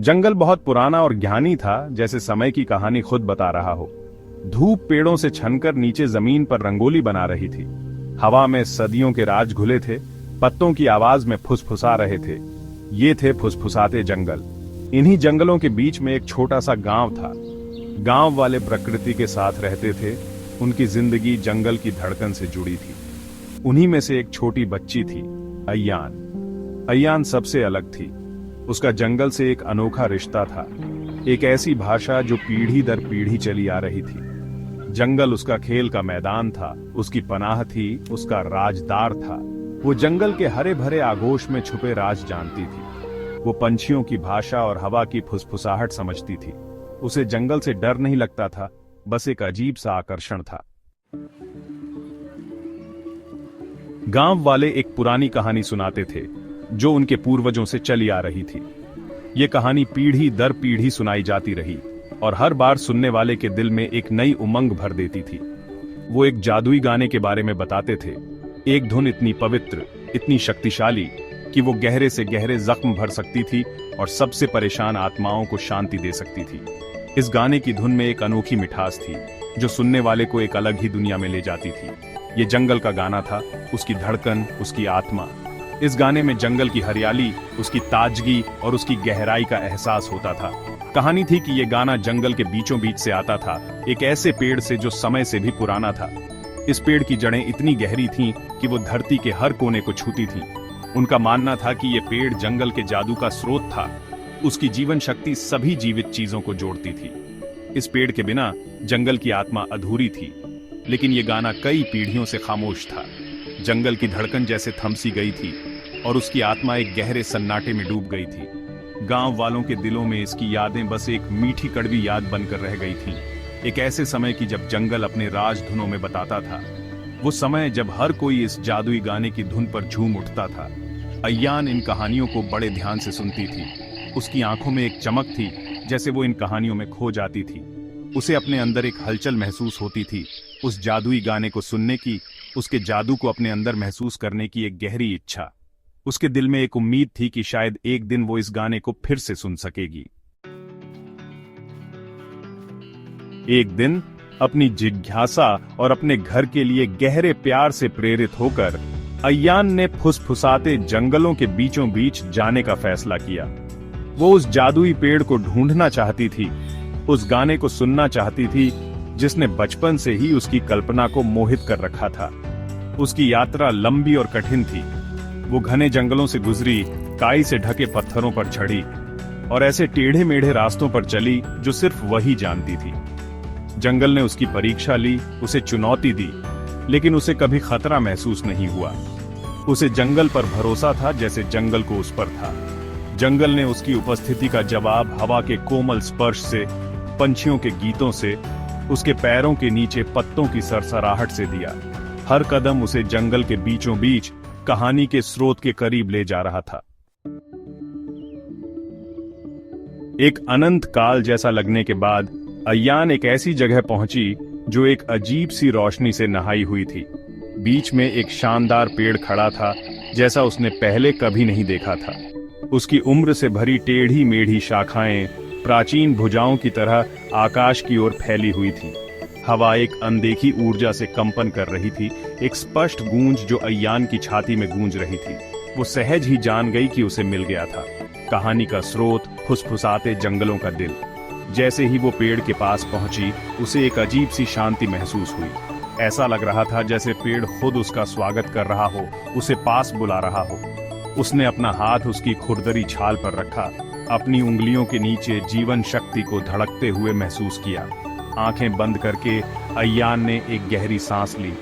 जंगल बहुत पुराना और ज्ञानी था, जैसे समय की कहानी खुद बता रहा हो। धूप पेड़ों से छनकर नीचे जमीन पर रंगोली बना रही थी। हवा में सदियों के राज घुले थे, पत्तों की आवाज में फुसफुसा रहे थे। ये थे फुसफुसाते जंगल। इन्हीं जंगलों के बीच में एक छोटा सा गांव था। गांव वाले प्रकृति के साथ रहते थे। उनकी जिंदगी जंगल की धड़कन से जुड़ी थी। उन्हीं में से एक छोटी बच्ची थी, अय्यान। अय्यान सबसे अलग थी। उसका जंगल से एक अनोखा रिश्ता था, एक ऐसी भाषा जो पीढ़ी दर पीढ़ी चली आ रही थी। जंगल उसका खेल का मैदान था, उसकी पनाह थी, उसका राजदार था। वो जंगल के हरे भरे आगोश में छुपे राज जानती थी। वो पंछियों की भाषा और हवा की फुसफुसाहट समझती थी। उसे जंगल से डर नहीं लगता था, बस एक अजीब सा आकर्षण था। गांव वाले एक पुरानी कहानी सुनाते थे, जो उनके पूर्वजों से चली आ रही थी। ये कहानी पीढ़ी दर पीढ़ी सुनाई जाती रही और हर बार सुनने वाले के दिल में एक नई उमंग भर देती थी। वो एक जादुई गाने के बारे में बताते थे, एक धुन इतनी पवित्र, इतनी शक्तिशाली कि वो गहरे से गहरे जख्म भर सकती थी और सबसे परेशान आत्माओं को शांति दे सकती थी। इस गाने की धुन में एक अनोखी मिठास थी, जो सुनने वाले को एक अलग ही दुनिया में ले जाती थी। ये जंगल का गाना था, उसकी धड़कन, उसकी आत्मा। इस गाने में जंगल की हरियाली, उसकी ताजगी और उसकी गहराई का एहसास होता था। कहानी थी कि ये गाना जंगल के बीचों बीच से आता था, एक ऐसे पेड़ से जो समय से भी पुराना था। इस पेड़ की जड़ें इतनी गहरी थीं कि वो धरती के हर कोने को छूती थीं। उनका मानना था कि ये पेड़ जंगल के जादू का स्रोत था। उसकी जीवन शक्ति सभी जीवित चीजों को जोड़ती थी। इस पेड़ के बिना जंगल की आत्मा अधूरी थी। लेकिन ये गाना कई पीढ़ियों से खामोश था। जंगल की धड़कन जैसे थमसी गई थी और उसकी आत्मा एक गहरे सन्नाटे में डूब गई थी। गांव वालों के दिलों में इसकी यादें बस एक मीठी कड़वी याद बनकर रह गई थीं। एक ऐसे समय की जब जंगल अपने राजधुनों में बताता था। वो समय जब हर कोई इस जादुई गाने की धुन पर झूम उठता था। अय्यान इन कहानियों को बड़े ध्यान से सुनती थी। उसकी आंखों में एक चमक थी, जैसे वो इन कहानियों में खो जाती थी। उसे अपने अंदर एक हलचल महसूस होती थी, उस जादुई गाने को सुनने की, उसके जादू को अपने अंदर महसूस करने की एक गहरी इच्छा। उसके दिल में एक उम्मीद थी कि शायद एक दिन वो इस गाने को फिर से सुन सकेगी। एक दिन अपनी जिज्ञासा और अपने घर के लिए गहरे प्यार से प्रेरित होकर अय्यान ने फुसफुसाते जंगलों के बीचों बीच जाने का फैसला किया। वो उस जादुई पेड़ को ढूंढना चाहती थी, उस गाने को सुनना चाहती थी जिसने बचपन से ही उसकी कल्पना को मोहित कर रखा था। उसकी यात्रा लंबी और कठिन थी। वो घने जंगलों से गुजरी, काई से ढके पत्थरों पर चढ़ी और ऐसे टेढ़े मेढ़े रास्तों पर चली जो सिर्फ वही जानती थी। जंगल ने उसकी परीक्षा ली, उसे चुनौती दी, लेकिन उसे कभी खतरा महसूस नहीं हुआ। उसे जंगल पर भरोसा था, जैसे जंगल को उस पर था। जंगल ने उसकी उपस्थिति का जवाब हवा के कोमल स्पर्श से, पंछियों के गीतों से, उसके पैरों के नीचे पत्तों की सरसराहट से दिया। हर कदम उसे जंगल के बीचों बीच कहानी के स्रोत के करीब ले जा रहा था। एक अनंत काल जैसा लगने के बाद अय्यान एक ऐसी जगह पहुंची जो एक अजीब सी रोशनी से नहाई हुई थी। बीच में एक शानदार पेड़ खड़ा था, जैसा उसने पहले कभी नहीं देखा था। उसकी उम्र से भरी टेढ़ी मेढ़ी शाखाएं प्राचीन भुजाओं की तरह आकाश की ओर फैली हुई थी। हवा एक अनदेखी ऊर्जा से कंपन कर रही थी, एक स्पष्ट गूंज जो अय्यान की छाती में गूंज रही थी। वो सहज ही जान गई कि उसे मिल गया था कहानी का स्रोत, फुसफुसाते जंगलों का दिल। जैसे ही वो पेड़ के पास पहुंची, उसे एक अजीब सी शांति महसूस हुई। ऐसा लग रहा था जैसे पेड़ खुद उसका स्वागत कर रहा हो, उसे पास बुला रहा हो। उसने अपना हाथ उसकी खुरदरी छाल पर रखा, अपनी उंगलियों के नीचे जीवन शक्ति को धड़कते हुए महसूस किया। आंखें बंद करके अय्यान ने एक गहरी सांस ली,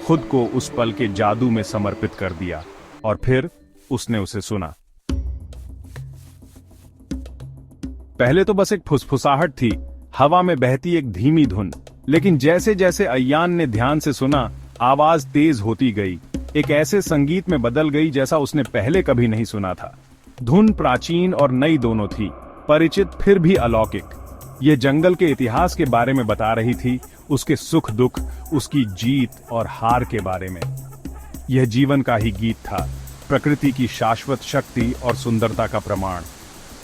खुद को उस पल के जादू में समर्पित कर दिया और फिर उसने उसे सुना। पहले तो बस एक फुसफुसाहट थी, हवा में बहती एक धीमी धुन। लेकिन जैसे जैसे अय्यान ने ध्यान से सुना, आवाज तेज होती गई, एक ऐसे संगीत में बदल गई जैसा उसने पहले कभी नहीं सुना था। धुन प्राचीन और नई दोनों थी, परिचित फिर भी अलौकिक। ये जंगल के इतिहास के बारे में बता रही थी, उसके सुख दुख, उसकी जीत और हार के बारे में। यह जीवन का ही गीत था, प्रकृति की शाश्वत शक्ति और सुंदरता का प्रमाण।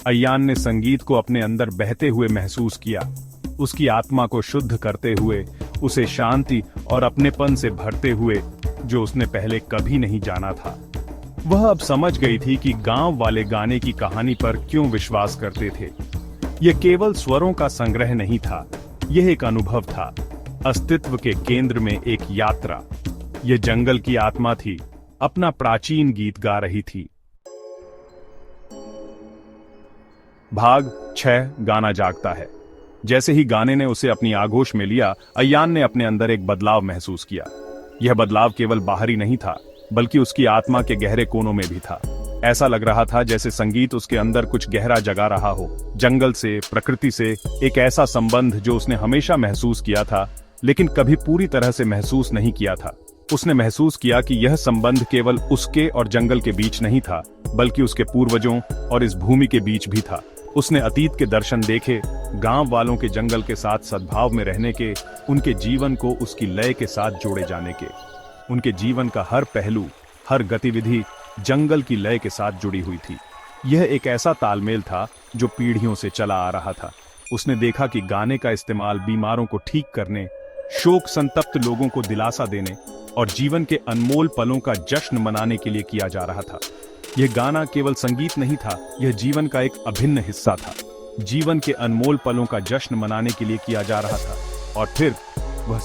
अय्यान ने संगीत को अपने अंदर बहते हुए महसूस किया, उसकी आत्मा को शुद्ध करते हुए, उसे शांति और अपनेपन से भरते हुए जो उसने पहले कभी नहीं जाना था। वह अब समझ गई थी कि गांव वाले गाने की कहानी पर क्यों विश्वास करते थे। यह केवल स्वरों का संग्रह नहीं था, यह एक अनुभव था, अस्तित्व के केंद्र में एक यात्रा। यह जंगल की आत्मा थी, अपना प्राचीन गीत गा रही थी। भाग 6 गाना जागता है। जैसे ही गाने ने उसे अपनी आगोश में लिया, अय्यान ने अपने अंदर एक बदलाव महसूस किया। यह बदलाव केवल बाहरी नहीं था, बल्कि उसकी आत्मा के गहरे कोनों में भी था। ऐसा लग रहा था जैसे संगीत उसके अंदर कुछ गहरा जगा रहा हो, जंगल से, प्रकृति से, एक ऐसा संबंध जो उसने हमेशा महसूस किया था, लेकिन कभी पूरी तरह से महसूस नहीं किया था। उसने महसूस किया कि यह संबंध केवल उसके और जंगल के बीच नहीं था, बल्कि उसके पूर्वजों और इस भूमि के बीच भी था। उसने अतीत के दर्शन देखे, गांव वालों के जंगल के साथ सद्भाव में रहने के, उनके जीवन को उसकी लय के साथ जोड़े जाने के। उनके जीवन का हर पहलू, हर गतिविधि जंगल की लय के साथ जुड़ी हुई थी। यह एक ऐसा तालमेल था जो पीढ़ियों से चला आ रहा था। उसने देखा कि गाने का इस्तेमाल बीमारों को ठीक करने, शोक संतप्त लोगों को दिलासा देने और जीवन के अनमोल पलों का जश्न मनाने के लिए किया जा रहा था। यह गाना केवल संगीत नहीं था, यह जीवन का एक अभिन्न हिस्सा था। जीवन के अनमोल पलों का जश्न मनाने के लिए किया जा रहा था। और फिर वह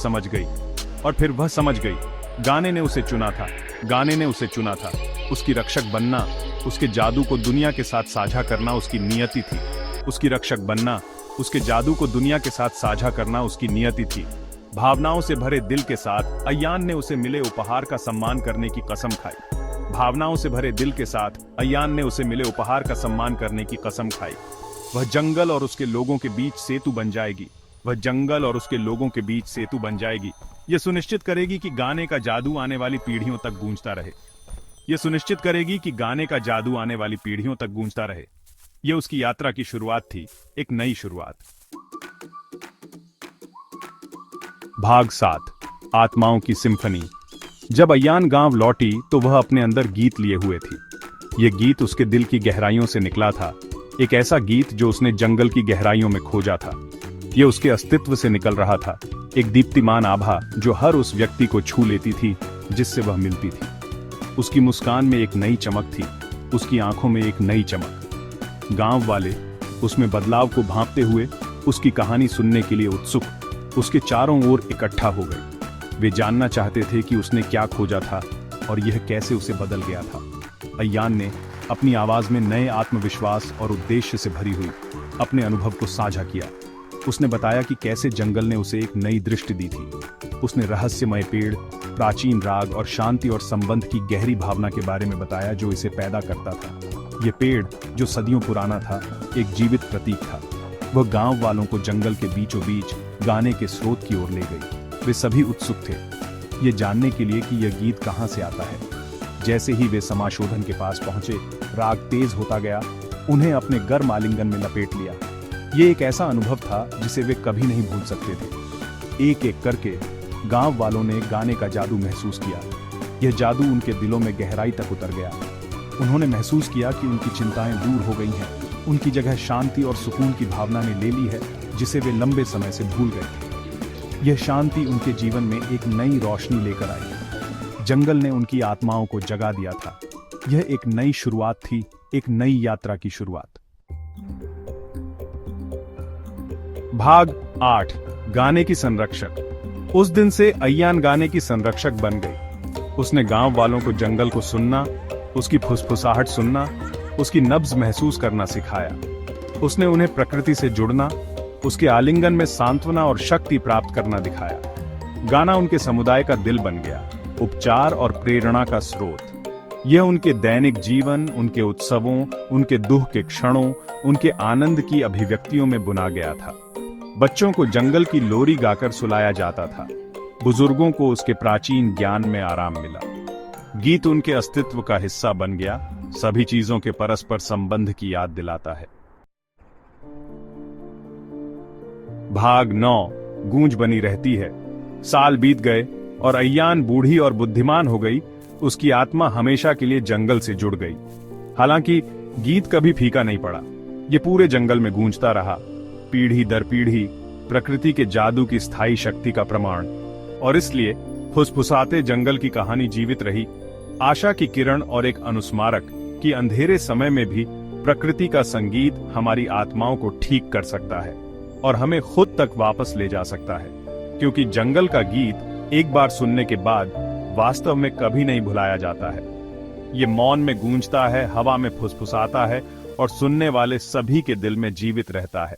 समझ गई, गाने ने उसे चुना था, गाने ने उसे चुना था। उसकी रक्षक बनना, उसके जादू को दुनिया के साथ साझा करना उसकी नियति थी। उसकी रक्षक बनना, उसके जादू को दुनिया के साथ साझा करना उसकी नियति थी। भावनाओं से भरे दिल के साथ अय्यान ने उसे मिले उपहार का सम्मान करने की कसम खाई। भावनाओं से भरे दिल के साथ अय्यान ने उसे मिले उपहार का सम्मान करने की कसम खाई। वह जंगल और उसके लोगों के बीच सेतु बन जाएगी। वह जंगल और उसके लोगों के बीच सेतु बन जाएगी। यह सुनिश्चित करेगी कि गाने का जादू आने वाली पीढ़ियों तक गूंजता रहे। यह सुनिश्चित करेगी कि गाने का जादू आने वाली पीढ़ियों तक गूंजता रहे। यह उसकी यात्रा की शुरुआत थी, एक नई शुरुआत। भाग 7 आत्माओं की सिम्फनी। जब अय्यान गांव लौटी तो वह अपने अंदर गीत लिए हुए थी। यह गीत उसके दिल की गहराइयों से निकला था, एक ऐसा गीत जो उसने जंगल की गहराइयों में खोजा था। यह उसके अस्तित्व से निकल रहा था, एक दीप्तिमान आभा जो हर उस व्यक्ति को छू लेती थी जिससे वह मिलती थी। उसकी मुस्कान में एक नई चमक थी, उसकी आंखों में एक नई चमक। गांव वाले उसमें बदलाव को भांपते हुए उसकी कहानी सुनने के लिए उत्सुक उसके चारों ओर इकट्ठा हो गए। वे जानना चाहते थे कि उसने क्या खोजा था और यह कैसे उसे बदल गया था। अय्यान ने अपनी आवाज में नए आत्मविश्वास और उद्देश्य से भरी हुई अपने अनुभव को साझा किया। उसने बताया कि कैसे जंगल ने उसे एक नई दृष्टि दी थी। उसने रहस्यमय पेड़, प्राचीन राग और शांति और संबंध की गहरी भावना के बारे में बताया जो इसे पैदा करता था। यह पेड़ जो सदियों पुराना था, एक जीवित प्रतीक था। वह गांव वालों को जंगल के बीचों बीच गाने के स्रोत की ओर ले गई। वे सभी उत्सुक थे, ये जानने के लिए कि यह गीत कहां से आता है। जैसे ही वे समाशोधन के पास पहुंचे, राग तेज होता गया, उन्हें अपने गर्म आलिंगन में लपेट लिया। ये एक ऐसा अनुभव था जिसे वे कभी नहीं भूल सकते थे। एक एक करके गांव वालों ने गाने का जादू महसूस किया। यह जादू उनके दिलों में गहराई तक उतर गया। उन्होंने महसूस किया कि उनकी चिंताएं दूर हो गई हैं। उनकी जगह शांति और सुकून की भावना ने ले ली है जिसे वे लंबे समय से भूल गए थे। यह शांति उनके जीवन में एक नई रोशनी लेकर आई। जंगल ने उनकी आत्माओं को जगा दिया था। यह एक नई शुरुआत थी, एक नई यात्रा की शुरुआत। भाग 8 गाने की संरक्षक। उस दिन से अय्यान गाने की संरक्षक बन गई। उसने गांव वालों को जंगल को सुनना, उसकी फुसफुसाहट सुनना, उसकी नब्ज महसूस करना सिखाया। उसने उन्हें प्रकृति से जुड़ना, उसके आलिंगन में सांत्वना और शक्ति प्राप्त करना दिखाया। गाना उनके समुदाय का दिल बन गया, उपचार और प्रेरणा का स्रोत। यह उनके दैनिक जीवन, उनके उत्सवों, उनके दुख के क्षणों, उनके आनंद की अभिव्यक्तियों में बुना गया था। बच्चों को जंगल की लोरी गाकर सुलाया जाता था। बुजुर्गों को उसके प्राचीन ज्ञान में आराम मिला। गीत उनके अस्तित्व का हिस्सा बन गया, सभी चीजों के परस्पर संबंध की याद दिलाता है। भाग 9 गूंज बनी रहती है। साल बीत गए और अय्यान बूढ़ी और बुद्धिमान हो गई। उसकी आत्मा हमेशा के लिए जंगल से जुड़ गई। हालांकि गीत कभी फीका नहीं पड़ा। ये पूरे जंगल में गूंजता रहा, पीढ़ी दर पीढ़ी, प्रकृति के जादू की स्थायी शक्ति का प्रमाण। और इसलिए फुसफुसाते जंगल की कहानी जीवित रही, आशा की किरण और एक अनुस्मारक कि अंधेरे समय में भी प्रकृति का संगीत हमारी आत्माओं को ठीक कर सकता है और हमें खुद तक वापस ले जा सकता है, क्योंकि जंगल का गीत एक बार सुनने के बाद वास्तव में कभी नहीं भुलाया जाता है। ये मौन में गूंजता है, हवा में फुसफुसाता है और सुनने वाले सभी के दिल में जीवित रहता है।